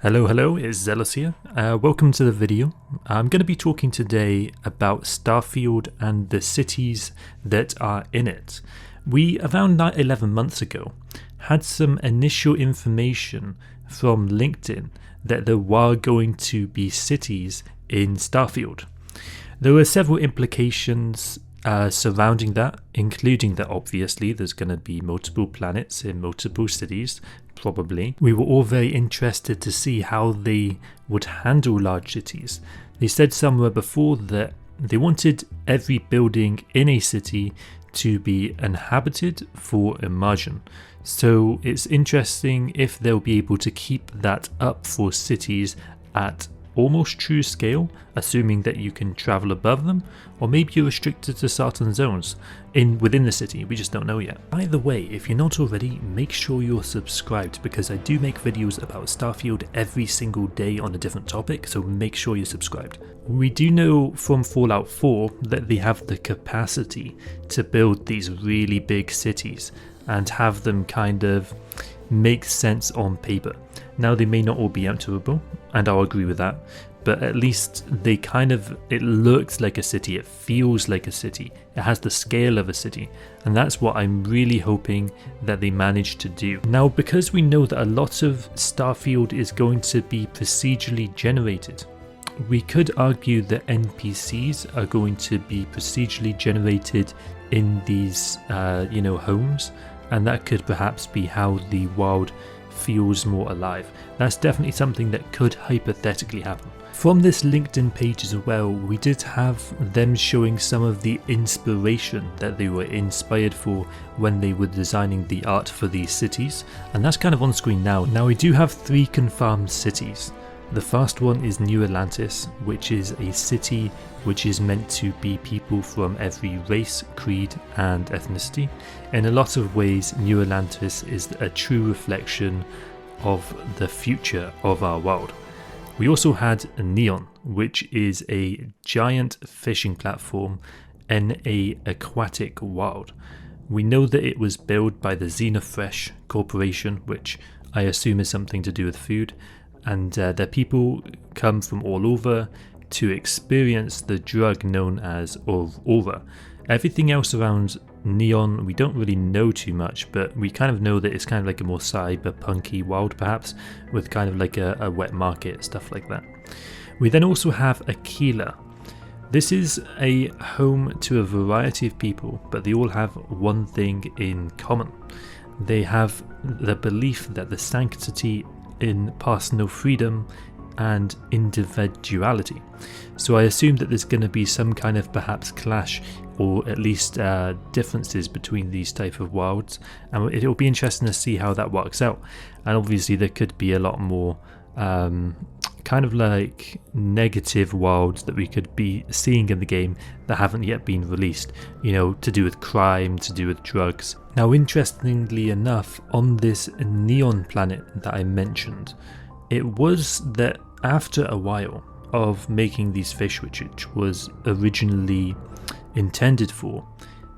Hello, it's Zealous here. Welcome to the video. I'm going to be talking today about Starfield and the cities that are in it. We, around 11 months ago, had some initial information from LinkedIn that there were going to be cities in Starfield. There were several implications surrounding that, including that obviously there's going to be multiple planets in multiple cities, probably. We were all very interested to see how they would handle large cities. They said somewhere before that they wanted every building in a city to be inhabited for immersion. So it's interesting if they'll be able to keep that up for cities at almost true scale, assuming that you can travel above them, or maybe you're restricted to certain zones within the city. We just don't know yet. By the way, if you're not already, make sure you're subscribed, because I do make videos about Starfield every single day on a different topic, so make sure you're subscribed. We do know from Fallout 4 that they have the capacity to build these really big cities and have them kind of make sense on paper. Now they may not all be answerable, and I'll agree with that, but at least it looks like a city, it feels like a city, it has the scale of a city, and that's what I'm really hoping that they manage to do. Now, because we know that a lot of Starfield is going to be procedurally generated, we could argue that NPCs are going to be procedurally generated in these homes, and that could perhaps be how the world feels more alive. That's definitely something that could hypothetically happen. From this LinkedIn page as well, we did have them showing some of the inspiration that they were inspired for when they were designing the art for these cities, and that's kind of on screen now. Now we do have 3 confirmed cities. The first one is New Atlantis, which is a city which is meant to be people from every race, creed and ethnicity. In a lot of ways, New Atlantis is a true reflection of the future of our world. We also had Neon, which is a giant fishing platform in a aquatic world. We know that it was built by the Xenofresh Corporation, which I assume is something to do with food, and their people come from all over to experience the drug known as Aura. Everything else around Neon we don't really know too much, but we kind of know that it's kind of like a more cyberpunky world, perhaps, with kind of like a wet market, stuff like that. We then also have Aquila. This is a home to a variety of people, but they all have one thing in common. They have the belief that the sanctity in personal freedom and individuality. So I assume that there's going to be some kind of perhaps clash, or at least differences between these type of worlds, and it'll be interesting to see how that works out. And obviously there could be a lot more kind of like negative worlds that we could be seeing in the game that haven't yet been released, to do with crime, to do with drugs. Now, interestingly enough, on this Neon planet that I mentioned, it was that after a while of making these fish, which was originally intended for,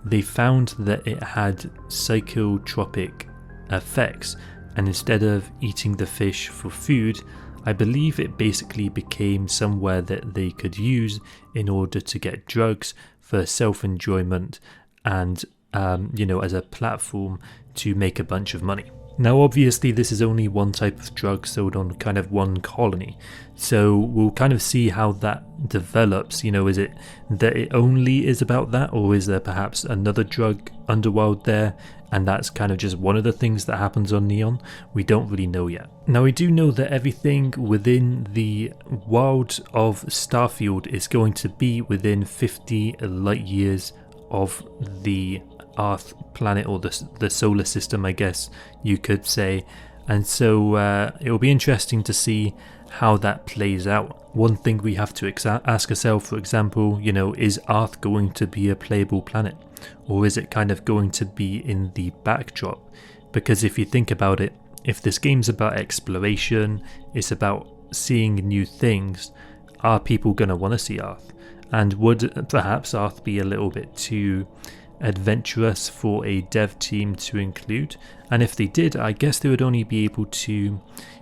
they found that it had psychotropic effects, and instead of eating the fish for food, I believe it basically became somewhere that they could use in order to get drugs for self-enjoyment and as a platform to make a bunch of money. Now obviously this is only one type of drug sold on kind of one colony, so we'll kind of see how that develops. Is it that it only is about that, or is there perhaps another drug underworld there, and that's kind of just one of the things that happens on Neon? We don't really know yet. Now we do know that everything within the world of Starfield is going to be within 50 light years of the Earth planet, or the solar system, I guess you could say. And so it'll be interesting to see how that plays out. One thing we have to ask ourselves, for example, is Earth going to be a playable planet, or is it kind of going to be in the backdrop? Because if you think about it, if this game's about exploration, it's about seeing new things, are people going to want to see Earth? And would perhaps Earth be a little bit too adventurous for a dev team to include, and if they did, I guess they would only be able to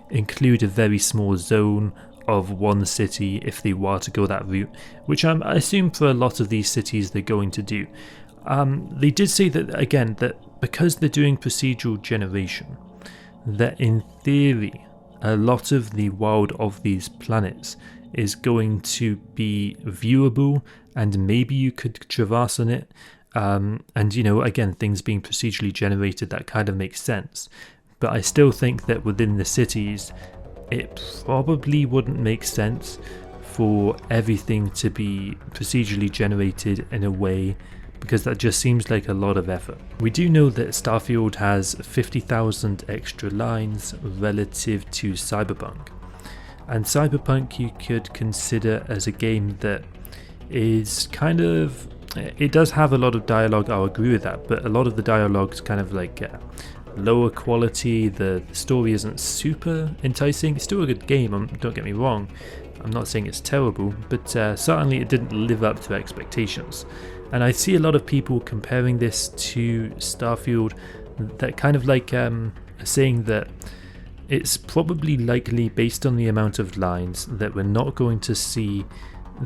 include a very small zone of one city if they were to go that route, which I assume for a lot of these cities they're going to do. They did say that, again, that because they're doing procedural generation, that in theory a lot of the world of these planets is going to be viewable, and maybe you could traverse on it. And, you know, again, things being procedurally generated, that kind of makes sense. But I still think that within the cities, it probably wouldn't make sense for everything to be procedurally generated in a way, because that just seems like a lot of effort. We do know that Starfield has 50,000 extra lines relative to Cyberpunk. And Cyberpunk you could consider as a game that is kind of... It does have a lot of dialogue, I'll agree with that, but a lot of the dialogue's kind of like lower quality. The story isn't super enticing. It's still a good game, don't get me wrong. I'm not saying it's terrible, but certainly it didn't live up to expectations. And I see a lot of people comparing this to Starfield, that kind of like saying that it's probably likely, based on the amount of lines, that we're not going to see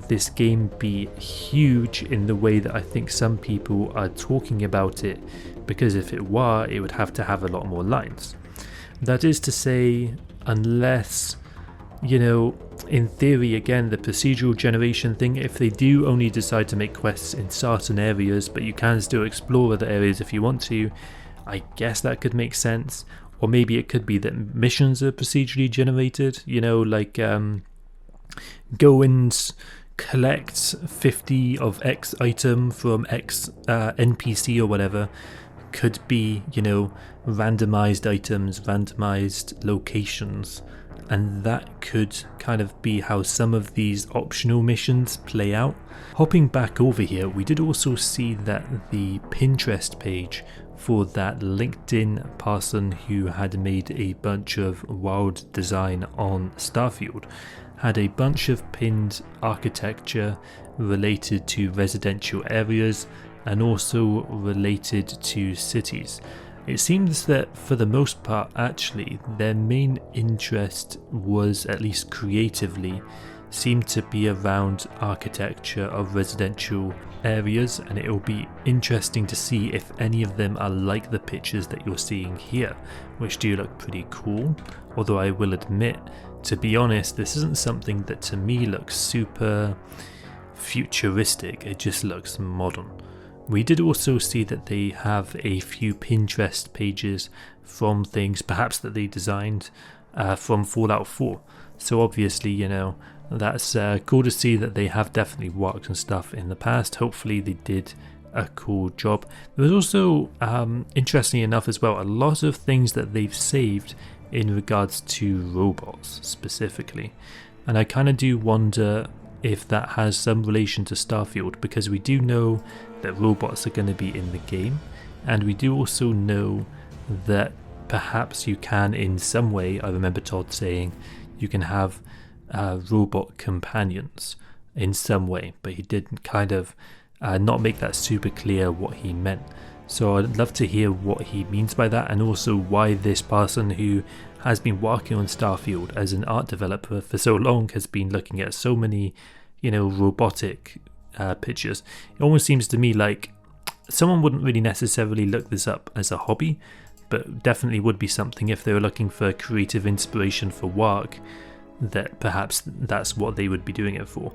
this game be huge in the way that I think some people are talking about it, because if it were, it would have to have a lot more lines. That is to say, unless, you know, in theory, again, the procedural generation thing, if they do only decide to make quests in certain areas, but you can still explore other areas if you want to, I guess that could make sense. Or maybe it could be that missions are procedurally generated, you know, like go and collect 50 of X item from X NPC or whatever. Could be, you know, randomized items, randomized locations, and that could kind of be how some of these optional missions play out. Hopping back over here, we did also see that the Pinterest page for that LinkedIn person who had made a bunch of wild design on Starfield had a bunch of pinned architecture related to residential areas and also related to cities. It seems that for the most part, actually, their main interest was, at least creatively, seemed to be around architecture of residential areas, and it will be interesting to see if any of them are like the pictures that you're seeing here, which do look pretty cool. Although I will admit, to be honest, this isn't something that to me looks super futuristic, it just looks modern. We did also see that they have a few Pinterest pages from things perhaps that they designed from Fallout 4. So obviously, you know, that's cool to see that they have definitely worked on stuff in the past. Hopefully they did a cool job. There was also, interestingly enough as well, a lot of things that they've saved in regards to robots specifically. And I kind of do wonder if that has some relation to Starfield, because we do know that robots are going to be in the game, and we do also know that perhaps you can in some way, I remember Todd saying, you can have robot companions in some way, but he didn't kind of not make that super clear what he meant. So I'd love to hear what he means by that, and also why this person who has been working on Starfield as an art developer for so long has been looking at so many, you know, robotic pictures. It almost seems to me like someone wouldn't really necessarily look this up as a hobby, but definitely would be something if they were looking for creative inspiration for work, that perhaps that's what they would be doing it for.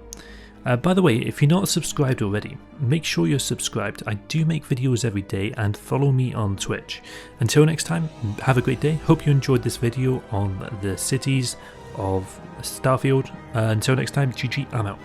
By the way, if you're not subscribed already, make sure you're subscribed. I do make videos every day, and follow me on Twitch. Until next time, have a great day. Hope you enjoyed this video on the cities of Starfield. Until next time, GG, I'm out.